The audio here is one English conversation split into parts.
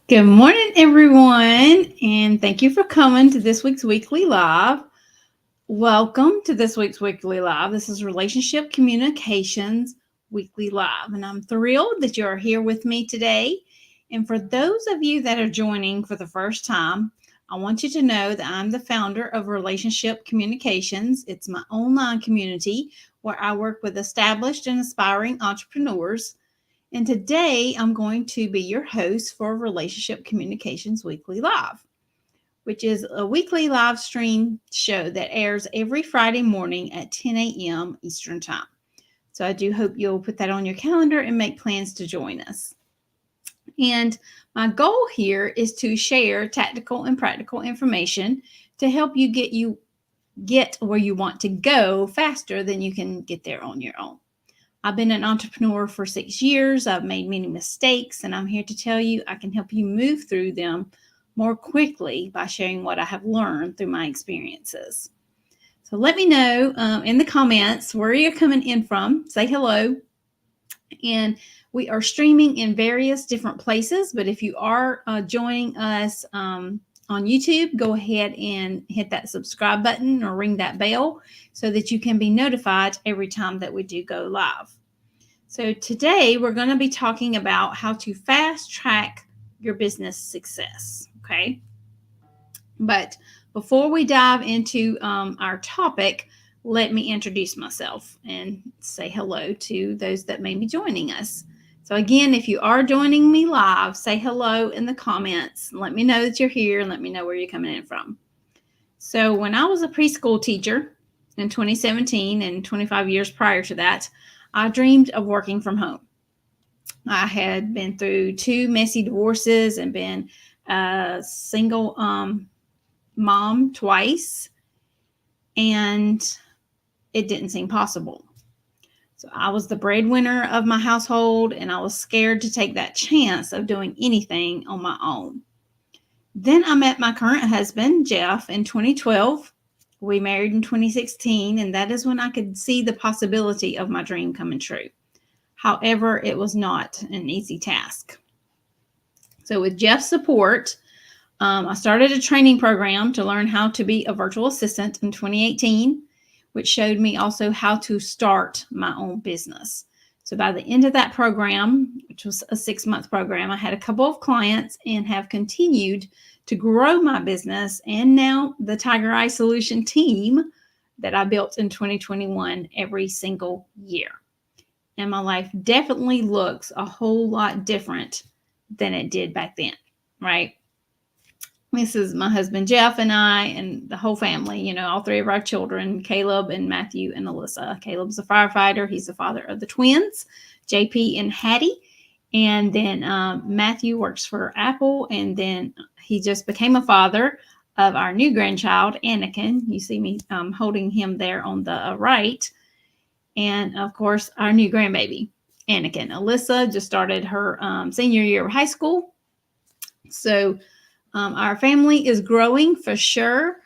Good morning, everyone, and thank you for coming to this week's Weekly Live. Welcome to this week's Weekly Live. This is Relationship Communications Weekly Live, and I'm thrilled that you are here with me today. And for those of you that are joining for the first time, I want you to know that I'm the founder of Relationship Communications. It's my online community where I work with established and aspiring entrepreneurs, and today I'm going to be your host for Relationship Communications Weekly Live, which is a weekly live stream show that airs every Friday morning at 10 a.m. Eastern Time. So I do hope you'll put that on your calendar and make plans to join us. And my goal here is to share tactical and practical information to help you get where you want to go faster than you can get there on your own. I've been an entrepreneur for 6 years. I've made many mistakes, and I'm here to tell you I can help you move through them more quickly by sharing what I have learned through my experiences. So let me know in the comments where you're coming in from. Say hello. And we are streaming in various different places, but if you are joining us on YouTube, go ahead and hit that subscribe button or ring that bell so that you can be notified every time that we do go live. So today we're going to be talking about how to fast track your business success. Okay. But before we dive into our topic, let me introduce myself and say hello to those that may be joining us. So again, if you are joining me live, say hello in the comments. Let me know that you're here and let me know where you're coming in from. So when I was a preschool teacher in 2017 and 25 years prior to that, I dreamed of working from home. I had been through two messy divorces and been a single mom twice, and it didn't seem possible. So I was the breadwinner of my household, and I was scared to take that chance of doing anything on my own. Then I met my current husband, Jeff, in 2012. We married in 2016, and that is when I could see the possibility of my dream coming true. However, it was not an easy task. So, with Jeff's support, I started a training program to learn how to be a virtual assistant in 2018, which showed me also how to start my own business. So, by the end of that program, which was a 6-month program, I had a couple of clients and have continued to grow my business. And now the Tiger Eye Solution team that I built in 2021 every single year. And my life definitely looks a whole lot different than it did back then, right? This is my husband Jeff and I and the whole family, all three of our children, Caleb and Matthew and Alyssa. Caleb's a firefighter. He's the father of the twins, JP and Hattie. And then Matthew works for Apple, and then he just became a father of our new grandchild, Anakin. You see me holding him there on the right. And of course, our new grandbaby, Anakin. Alyssa just started her senior year of high school. So our family is growing for sure.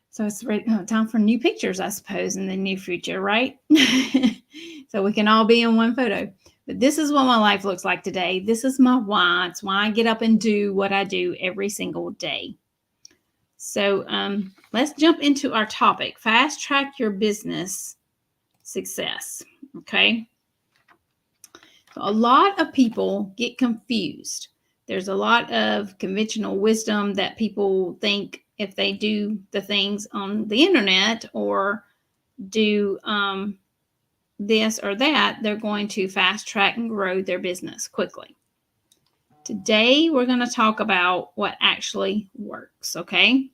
So it's time for new pictures, I suppose, in the near future, right? So we can all be in one photo. But this is what my life looks like today. This is my why. It's why I get up and do what I do every single day. So let's jump into our topic. Fast track your business success. Okay. So a lot of people get confused. There's a lot of conventional wisdom that people think if they do the things on the internet or do this or that, they're going to fast track and grow their business quickly. Today, we're going to talk about what actually works, okay?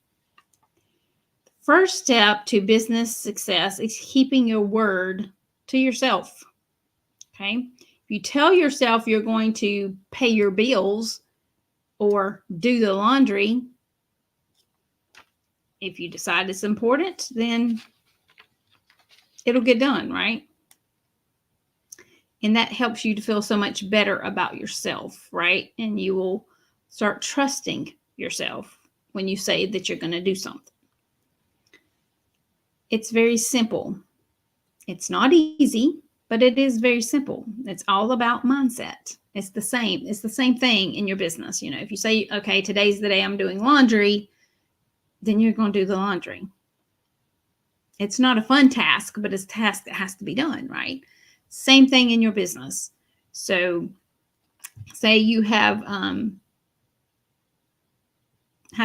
First step to business success is keeping your word to yourself, okay? If you tell yourself you're going to pay your bills or do the laundry, if you decide it's important, then it'll get done, right? And that helps you to feel so much better about yourself, right? And you will start trusting yourself when you say that you're going to do something. It's very simple. It's not easy, but it is very simple. It's all about mindset. It's the same. It's the same thing in your business. If you say, okay, today's the day I'm doing laundry, then you're going to do the laundry. It's not a fun task, but it's a task that has to be done, right? Same thing in your business. So say you have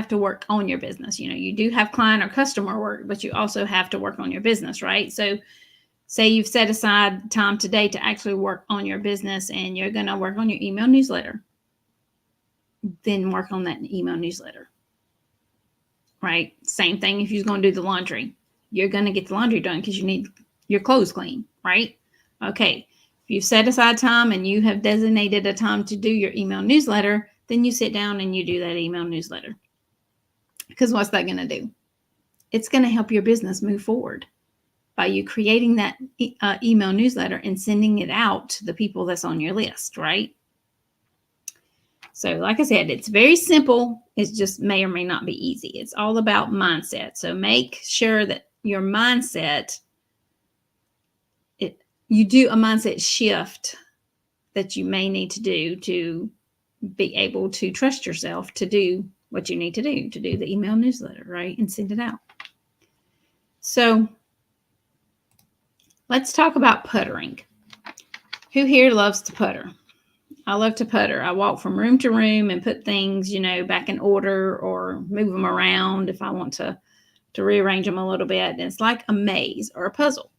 to work on your business. You do have client or customer work, but you also have to work on your business, right? So say you've set aside time today to actually work on your business and you're going to work on your email newsletter. Then work on that email newsletter, right? Same thing if you're going to do the laundry. You're going to get the laundry done because you need your clothes clean, right? Okay. If you've set aside time and you have designated a time to do your email newsletter, then you sit down and you do that email newsletter. Because what's that going to do? It's going to help your business move forward by you creating that email newsletter and sending it out to the people that's on your list, right? So like I said, it's very simple. It just may or may not be easy. It's all about mindset. So make sure that your mindset, you do a mindset shift that you may need to do to be able to trust yourself to do what you need to do the email newsletter, right? And send it out. So let's talk about puttering. Who here loves to putter? I love to putter. I walk from room to room and put things, back in order or move them around if I want to rearrange them a little bit. And it's like a maze or a puzzle.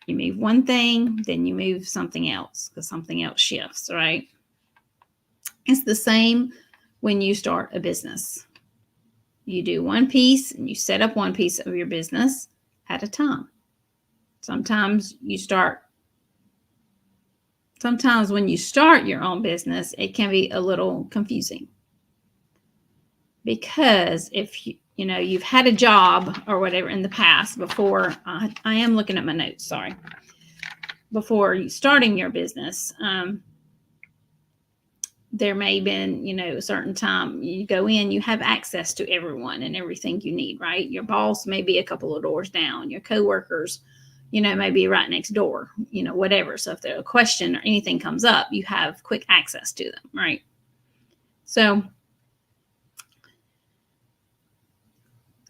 You move one thing, then you move something else because something else shifts, right? It's the same when you start a business. You do one piece and you set up one piece of your business at a time. Sometimes when you start your own business, it can be a little confusing. Because if you've had a job or whatever in the past before, I am looking at my notes, sorry. Before starting your business, there may have been, a certain time you go in, you have access to everyone and everything you need, right? Your boss may be a couple of doors down, your coworkers, may be right next door, whatever. So if there's a question or anything comes up, you have quick access to them, right? So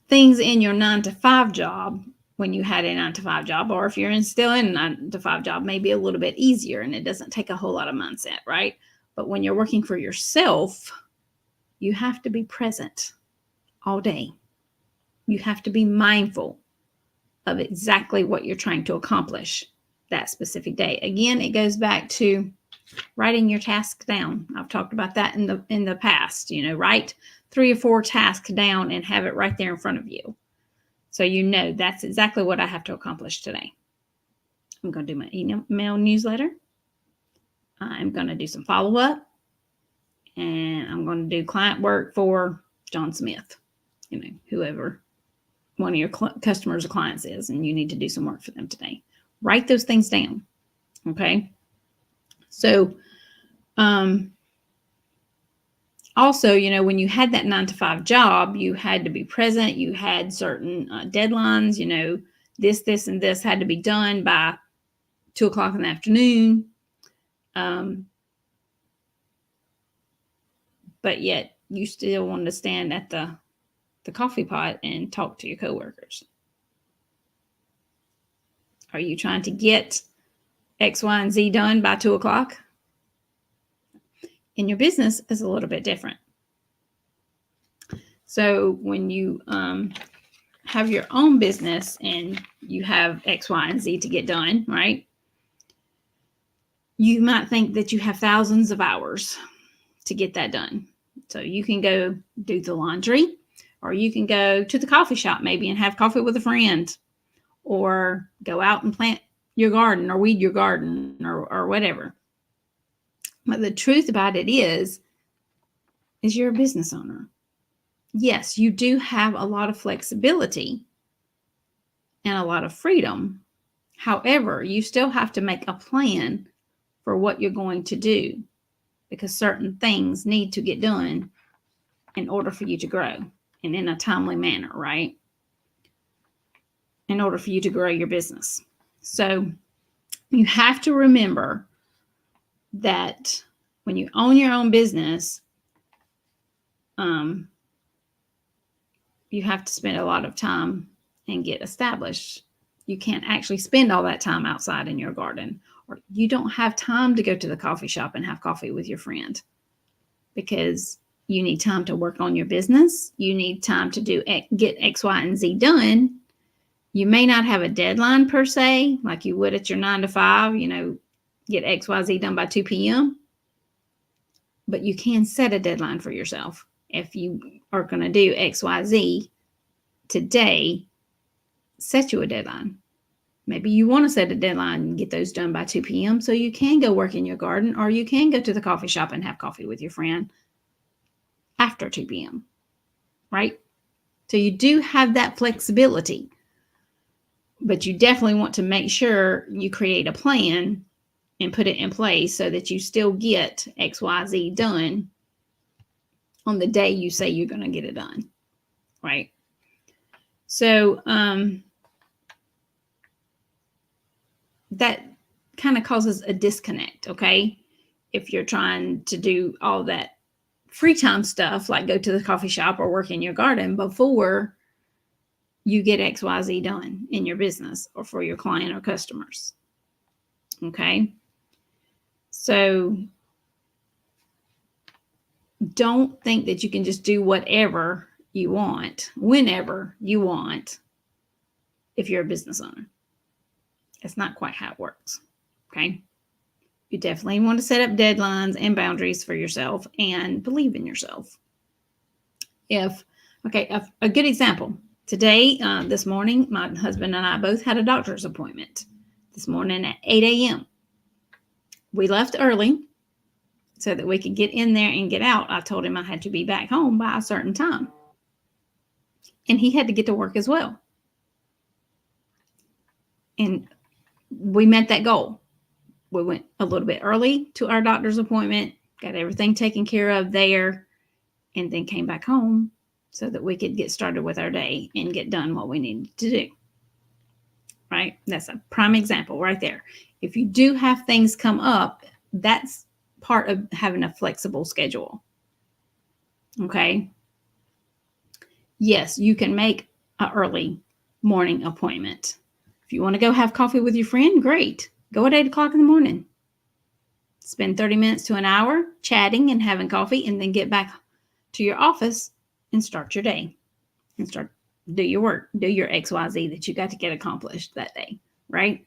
things in your 9-to-5 job, when you had a 9-to-5 job, or if you're still in a 9-to-5 job, may be a little bit easier and it doesn't take a whole lot of mindset, right? But when you're working for yourself, you have to be present all day. You have to be mindful of exactly what you're trying to accomplish that specific day. Again, it goes back to writing your tasks down. I've talked about that in the past. Write 3 or 4 tasks down and have it right there in front of you. So that's exactly what I have to accomplish today. I'm going to do my email newsletter. I'm going to do some follow-up. And I'm going to do client work for John Smith, whoever one of your customers or clients is, and you need to do some work for them today. Write those things down. Okay. So, also, when you had that 9-to-5 job, you had to be present. You had certain deadlines, this, and this had to be done by 2:00 in the afternoon. But yet you still wanted to stand at the coffee pot and talk to your coworkers. Are you trying to get X, Y, and Z done by 2:00? In your business is a little bit different. So when you have your own business and you have X, Y, and Z to get done, right? You might think that you have thousands of hours to get that done. So you can go do the laundry, or you can go to the coffee shop maybe and have coffee with a friend, or go out and plant your garden or weed your garden or whatever. But the truth about it is you're a business owner. Yes, you do have a lot of flexibility and a lot of freedom. However, you still have to make a plan for what you're going to do, because certain things need to get done in order for you to grow, and in a timely manner, right? In order for you to grow your business. So you have to remember that when you own your own business, you have to spend a lot of time and get established. You can't actually spend all that time outside in your garden, or you don't have time to go to the coffee shop and have coffee with your friend, because you need time to work on your business. You need time to get X, Y, and Z done. You may not have a deadline per se, like you would at your 9 to 5, get X, Y, Z done by 2 p.m. But you can set a deadline for yourself. If you are going to do X, Y, Z today, set you a deadline. Maybe you want to set a deadline and get those done by 2 p.m. so you can go work in your garden, or you can go to the coffee shop and have coffee with your friend after 2 p.m., right? So you do have that flexibility, but you definitely want to make sure you create a plan and put it in place so that you still get X, Y, Z done on the day you say you're going to get it done, right? So that kind of causes a disconnect, okay? If you're trying to do all that free time stuff, like go to the coffee shop or work in your garden before you get XYZ done in your business or for your client or customers, okay? So don't think that you can just do whatever you want, whenever you want, if you're a business owner. It's not quite how it works, okay? You definitely want to set up deadlines and boundaries for yourself and believe in yourself. A good example. Today, this morning, my husband and I both had a doctor's appointment this morning at 8 a.m. We left early so that we could get in there and get out. I told him I had to be back home by a certain time. And he had to get to work as well. And we met that goal. We went a little bit early to our doctor's appointment, got everything taken care of there, and then came back home so that we could get started with our day and get done what we needed to do. Right? That's a prime example right there. If you do have things come up, that's part of having a flexible schedule. Okay? Yes, you can make an early morning appointment. If you want to go have coffee with your friend, great. Go at 8 o'clock in the morning. Spend 30 minutes to an hour chatting and having coffee, and then get back to your office and start your day and do your work, do your XYZ that you got to get accomplished that day, right?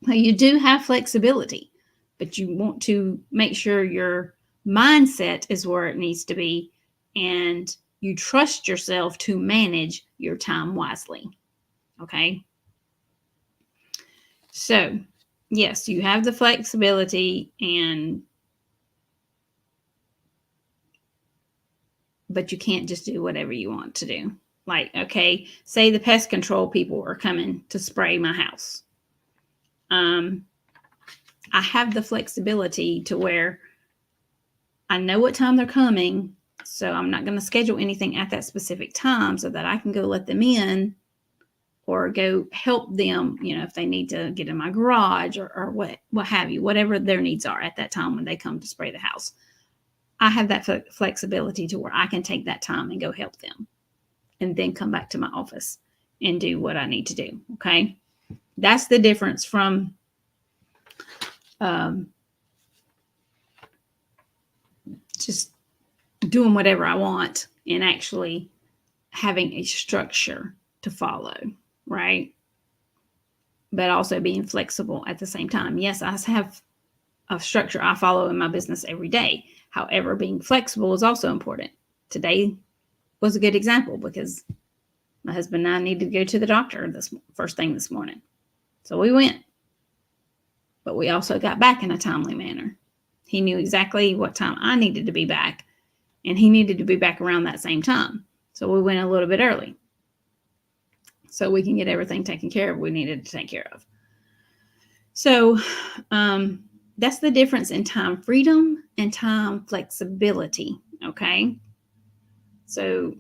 Now, you do have flexibility, but you want to make sure your mindset is where it needs to be, and you trust yourself to manage your time wisely, okay? So, yes, you have the flexibility, but you can't just do whatever you want to do. Like, okay, say the pest control people are coming to spray my house. I have the flexibility to where I know what time they're coming, so I'm not going to schedule anything at that specific time so that I can go let them in or go help them, if they need to get in my garage or what have you, whatever their needs are at that time when they come to spray the house. I have that flexibility to where I can take that time and go help them and then come back to my office and do what I need to do, okay? That's the difference from just doing whatever I want and actually having a structure to follow, right? But also being flexible at the same time. Yes, I have a structure I follow in my business every day. However, being flexible is also important. Today was a good example because my husband and I needed to go to the doctor this first thing this morning. So we went. But we also got back in a timely manner. He knew exactly what time I needed to be back, and he needed to be back around that same time. So we went a little bit early so we can get everything taken care of we needed to take care of. So that's the difference in time freedom and time flexibility, okay? So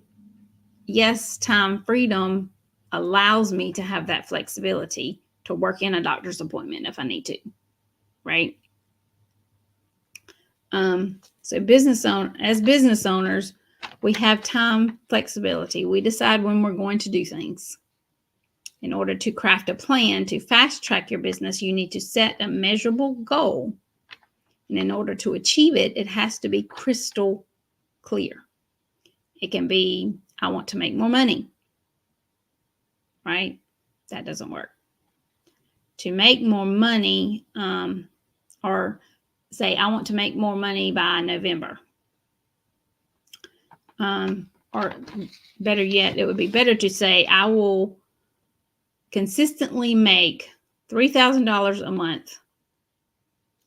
yes, time freedom allows me to have that flexibility to work in a doctor's appointment if I need to, right? So as business owners, we have time flexibility. We decide when we're going to do things. In order to craft a plan to fast track your business, you need to set a measurable goal. And in order to achieve it, it has to be crystal clear. It can be, I want to make more money, right? That doesn't work. To make more money, or say, I want to make more money by November. Or better yet, it would be better to say, I will consistently make $3,000 a month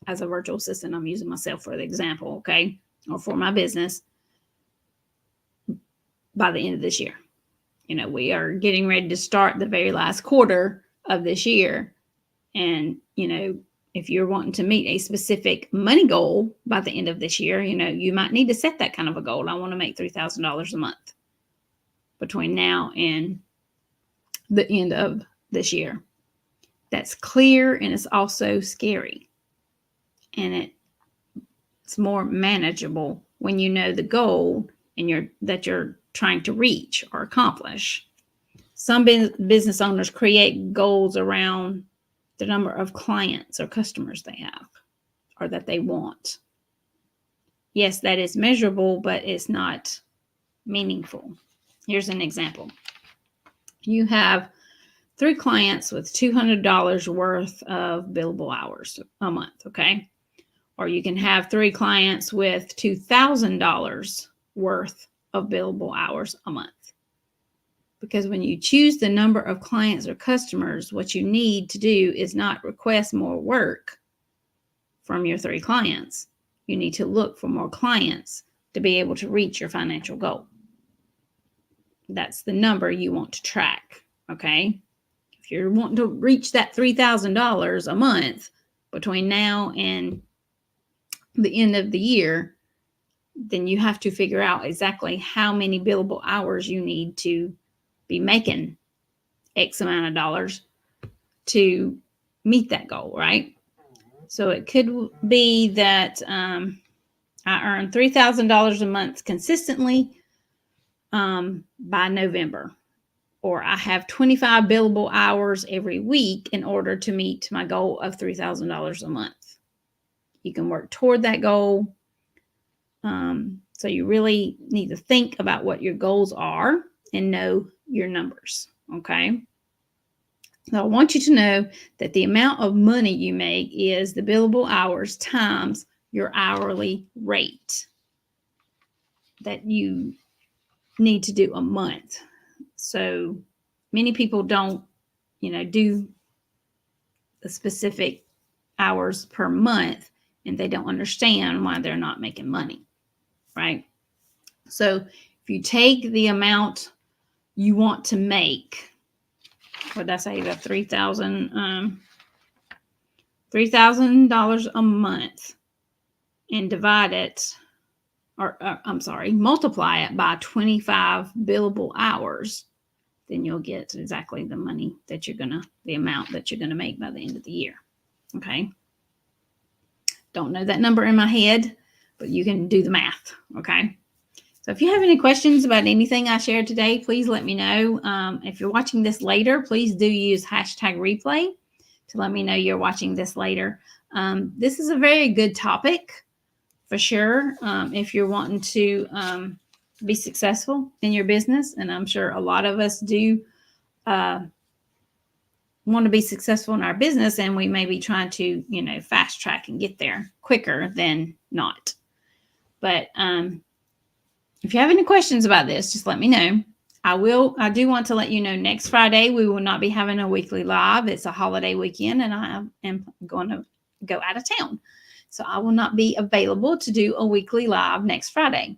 as a virtual assistant. I'm using myself for the example, okay, or for my business by the end of this year. We are getting ready to start the very last quarter of this year. And, if you're wanting to meet a specific money goal by the end of this year, you might need to set that kind of a goal. I want to make $3,000 a month between now and the end of this year. That's clear, and it's also scary. And it's more manageable when you know the goal and that you're trying to reach or accomplish. Some business owners create goals around the number of clients or customers they have or that they want. Yes, that is measurable, but it's not meaningful. Here's an example. You have 3 clients with $200 worth of billable hours a month, okay? Or you can have 3 clients with $2,000 worth of billable hours a month. Because when you choose the number of clients or customers, what you need to do is not request more work from your 3 clients. You need to look for more clients to be able to reach your financial goal. That's the number you want to track, okay? If you're wanting to reach that $3,000 a month between now and the end of the year, then you have to figure out exactly how many billable hours you need to be making X amount of dollars to meet that goal, right? So it could be that I earn $3,000 a month consistently by November, or I have 25 billable hours every week in order to meet my goal of $3,000 a month. You can work toward that goal. So you really need to think about what your goals are and know your numbers, okay? So I want you to know that the amount of money you make is the billable hours times your hourly rate that you need to do a month. So many people don't, do the specific hours per month, and they don't understand why they're not making money, right? So if you take the amount you want to make, what did I say, the $3,000 a month, and divide it, multiply it by 25 billable hours, then you'll get exactly the amount that you're gonna make by the end of the year. Okay. Don't know that number in my head, but you can do the math. Okay. So if you have any questions about anything I shared today, please let me know. If you're watching this later, please do use #replay to let me know you're watching this later. This is a very good topic for sure. If you're wanting to be successful in your business, and I'm sure a lot of us do want to be successful in our business, and we may be trying to, fast track and get there quicker than not. But if you have any questions about this, just let me know. I do want to let you know next Friday, we will not be having a weekly live. It's a holiday weekend, and I am going to go out of town. So I will not be available to do a weekly live next Friday.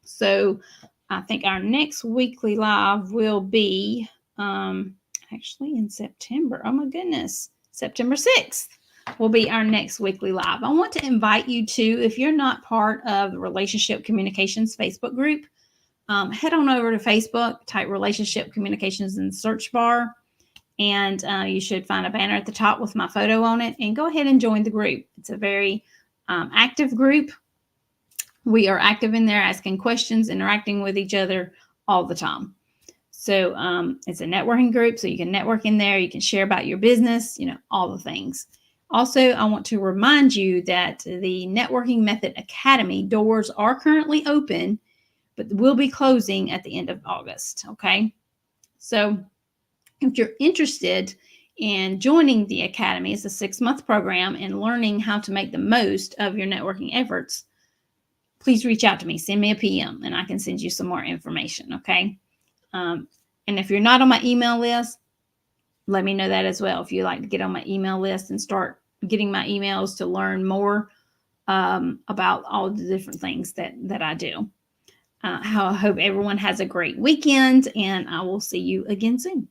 So I think our next weekly live will be actually in September. Oh my goodness. September 6th will be our next weekly live. I want to invite you to, if you're not part of the Relationship Communications Facebook group, head on over to Facebook, type Relationship Communications in the search bar, and you should find a banner at the top with my photo on it, and go ahead and join the group. It's a very active group. We are active in there, asking questions, interacting with each other all the time. So it's a networking group, so you can network in there. You can share about your business, all the things. Also, I want to remind you that the Networking Method Academy doors are currently open, but will be closing at the end of August. Okay. So if you're interested in joining the Academy, it's a 6-month program and learning how to make the most of your networking efforts, please reach out to me. Send me a PM and I can send you some more information. Okay. And if you're not on my email list, let me know that as well. If you'd like to get on my email list and start getting my emails to learn more about all the different things that I do. I hope everyone has a great weekend, and I will see you again soon.